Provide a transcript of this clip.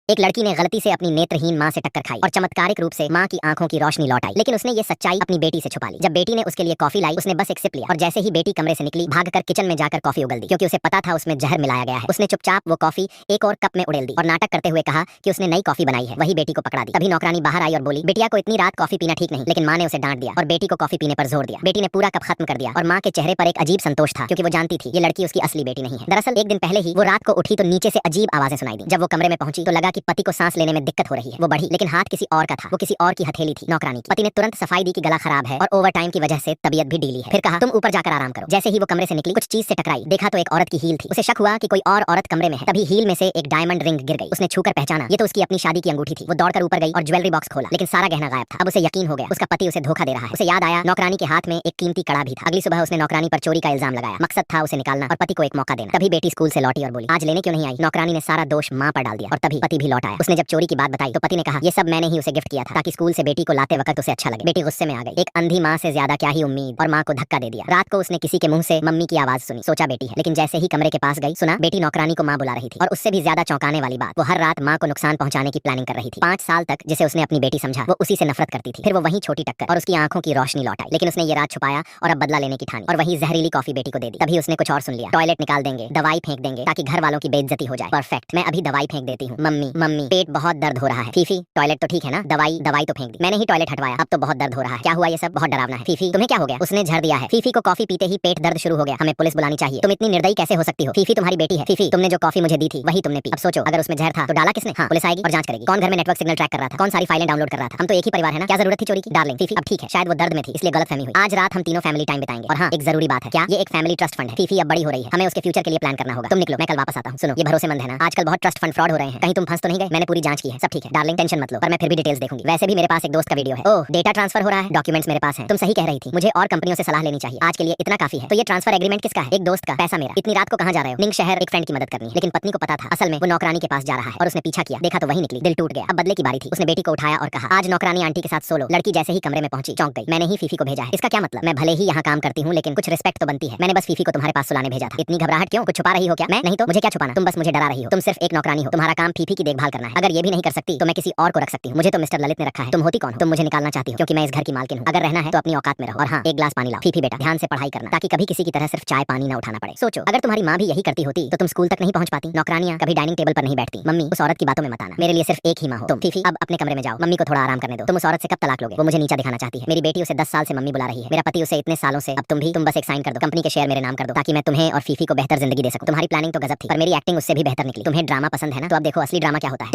एक लड़की ने गलती से अपनी नेत्रहीन माँ से टक्कर खाई और चमत्कारिक रूप से माँ की आंखों की रोशनी लौट आई, लेकिन उसने ये सच्चाई अपनी बेटी से छुपा ली। जब बेटी ने उसके लिए कॉफी लाई, उसने बस एक सिप लिया और जैसे ही बेटी कमरे से निकली, भागकर किचन में जाकर कॉफी उगल दी, क्योंकि उसे पता था उसमें जहर मिलाया गया है। उसने चुपचाप वो कॉफी एक और कप में उड़ेल दी और नाटक करते हुए कहा कि उसने नई कॉफी बनाई है। वही बेटी को पकड़ा दी। तभी नौकरानी बाहर आई और बोली, बिटिया को इतनी रात कॉफी पीना ठीक नहीं। लेकिन माँ ने उसे डांट दिया और बेटी को कॉफी पीने पर जोर दिया। बेटी ने पूरा कप खत्म कर दिया और माँ के चेहरे पर एक अजीब संतोष था, क्योंकि वो जानती थी ये लड़की उसकी असली बेटी नहीं है। दरअसल एक दिन पहले ही वो रात को उठी तो नीचे से अजीब आवाजें सुनाई दी। जब वो कमरे में पहुंची तो लगा कि पति को सांस लेने में दिक्कत हो रही है। वो बढ़ी, लेकिन हाथ किसी और का था। वो किसी और की हथेली थी, नौकरानी की। पति ने तुरंत सफाई दी कि गला खराब है और ओवर टाइम की वजह से तबीयत भी ढीली है। फिर कहा, तुम ऊपर जाकर आराम करो। जैसे ही वो कमरे से निकली, कुछ चीज से टकराई। देखा तो एक औरत की हील थी। उसे शक हुआ कि कोई और औरत कमरे में है। तभी हील में से एक डायमंड रिंग गिर गई। उसने छूकर पहचाना, ये तो उसकी अपनी शादी की अंगूठी थी। वो दौड़कर ऊपर गई और ज्वेलरी बॉक्स खोला, लेकिन सारा गहना गायब था। अब उसे यकीन हो गया, उसका पति उसे धोखा दे रहा है। उसे याद आया, नौकरानी के हाथ में एक कीमती कड़ा भी था। अगली सुबह उसने नौकरानी पर चोरी का इल्जाम लगाया। मकसद था उसे निकालना और पति को एक मौका देना। तभी बेटी स्कूल से लौटी और बोली, आज लेने क्यों नहीं आई? नौकरानी ने सारा दोष माँ पर डाल दिया और तभी पति भी लौट आया। उसने जब चोरी की बात बताई तो पति ने कहा, ये सब मैंने ही उसे गिफ्ट किया था, ताकि स्कूल से बेटी को लाते वक्त उसे अच्छा लगे। बेटी गुस्से में आ गई। एक अंधी माँ से ज्यादा क्या ही उम्मीद, और माँ को धक्का दे दिया। रात को उसने किसी के मुंह से मम्मी की आवाज सुनी। सोचा बेटी है, लेकिन जैसे ही कमरे के पास गई, सुना बेटी नौकरानी को माँ बुला रही थी। और उससे भी ज्यादा चौंकाने वाली बात, वो हर रात माँ को नुकसान पहुंचाने की प्लानिंग कर रही थी। 5 साल तक जिसे उसने अपनी बेटी समझा, वो उसी से नफरत करती थी। फिर वो वही छोटी टक्कर और उसकी आंखों की रोशनी लौट आई। लेकिन उसने ये रात छुपाया और अब बदला लेने की ठानी और वही जहरीली कॉफी बेटी को दे दी। तभी उसने कुछ और सुन लिया, टॉयलेट निकाल देंगे, दवाई फेंक देंगे, ताकि घर वालों की बेइज्जती हो जाए। परफेक्ट, मैं अभी दवाई फेंक देती हूँ। मम्मी मम्मी, पेट बहुत दर्द हो रहा है। फीफी, टॉयलेट तो ठीक है ना? दवाई दवाई तो फेंक दी। मैंने ही टॉयलेट हटवाया, अब तो बहुत दर्द हो रहा है। क्या हुआ? ये सब बहुत डरावना है। फीफी, तुम्हें क्या हो गया? उसने झड़ दिया है। फीफी को कॉफी पीते ही पेट दर्द शुरू हो गया। हमें पुलिस बुलानी चाहिए। तुम इतनी निर्दयी कैसे हो सकती हो? फीफी तुम्हारी बेटी है। फीफी, तुमने जो कॉफी मुझे दी थी वही तुमने पी। अब सोचो, अगर उसमें जहर था तो डाला किसने? हाँ, पुलिस आएगी और जांच करेगी। कौन घर में नेटवर्क सिग्नल ट्रैक कर रहा था? कौन सारी फाइलें डाउनलोड कर रहा था? हम तो एक ही परिवार है ना, क्या जरूरत थी चोरी की? डार्लिंग फीफी, अब ठीक है, शायद वो दर्द में थी इसलिए गलतफहमी हुई। आज रात हम तीनों फैमिली टाइम बिताएंगे। और हाँ, एक जरूरी बात है। क्या? ये एक फैमिली ट्रस्ट फंड है। फीफी अब बड़ी हो रही है, हमें उसके फ्यूचर के लिए प्लान करना होगा। तुम निकलो, मैं कल वापस आता हूँ। सुनो, ये भरोसेमंद है ना? आजकल बहुत ट्रस्ट फंड फ्रॉड हो रहे हैं, कहीं तुम फंस तो नहीं गए? मैंने पूरी जांच की है, सब ठीक है। डार्लिंग टेंशन मत लो, पर मैं फिर भी डिटेल्स देखूंगी। वैसे भी मेरे पास एक दोस्त का वीडियो है। ओह, डेटा ट्रांसफर हो रहा है, डॉक्यूमेंट्स मेरे पास हैं। तुम सही कह रही थी, मुझे और कंपनियों से सलाह लेनी चाहिए। आज के लिए इतना काफी है। तो ये ट्रांसफर एग्रीमेंट किसका है? एक दोस्त का, पैसा मेरा। इतनी रात को कहाँ जा रहे हो? निंग शहर एक फ्रेंड की मदद करनी है। लेकिन पत्नी को पता था असल में वो नौकरानी के पास जा रहा है और उसने पीछा किया। देखा तो वही निकली, दिल टूट गया। अब बदले की बारी थी। उसने बेटी को उठाया और कहा, आज नौकरानी आंटी के साथ सोलो। लड़की जैसे ही कमरे में पहुंची, चौंक गई। मैंने ही फीफी को भेजा है। इसका क्या मतलब? मैं भले ही यहाँ काम करती हूँ, लेकिन कुछ रिस्पेक्ट तो बनती है। मैंने बस फीफी को तुम्हारे पास सुलाने भेजा था। इतनी घबराहट क्यों? कुछ छुपा रही हो क्या? मैं नहीं तो मुझे क्या छुपाना? तुम बस मुझे डरा रही हो। तुम सिर्फ एक नौकरानी हो, तुम्हारा काम फीफी की देखभाल करना है। अगर ये भी नहीं कर सकती तो मैं किसी और को रख सकती हूँ। मुझे तो मिस्टर ललित ने रखा है। तुम होती कौन हो? तुम मुझे निकालना चाहती हो क्योंकि मैं इस घर की मालकिन हूँ। अगर रहना है तो अपनी औकात में रहो। और हाँ, एक ग्लास पानी लाओ। फीफी बेटा, ध्यान से पढ़ाई करना, ताकि कभी किसी की तरह सिर्फ चाय पानी न उठाना पड़े। सोचो, अगर तुम्हारी माँ भी यही करती होती तो तुम स्कूल तक नहीं पहुंच पाती। नौकरानियां कभी डाइनिंग टेबल पर नहीं बैठती। मम्मी, उस औरत की बातों में मत आना। मेरे लिए सिर्फ एक ही माँ हो तुम। फीफी, अब अपने कमरे में जाओ, मम्मी को थोड़ा आराम करने दो। तुम उस औरत से कब तलाक लोगे? वो मुझे नीचा दिखाना चाहती है। मेरी बेटी उसे 10 साल से मम्मी बुला रही है। मेरा पति उसे इतने सालों से। अब तुम बस एक साइन कर दो, कंपनी के शेयर मेरे नाम कर दो, ताकि मैं तुम्हें और फीफी को बेहतर जिंदगी दे सकूं। तुम्हारी प्लानिंग तो गजब थी, पर मेरी एक्टिंग उससे भी बेहतर निकली। तुम्हें ड्रामा पसंद है ना? तो अब देखो असली ड्रामा क्या होता है।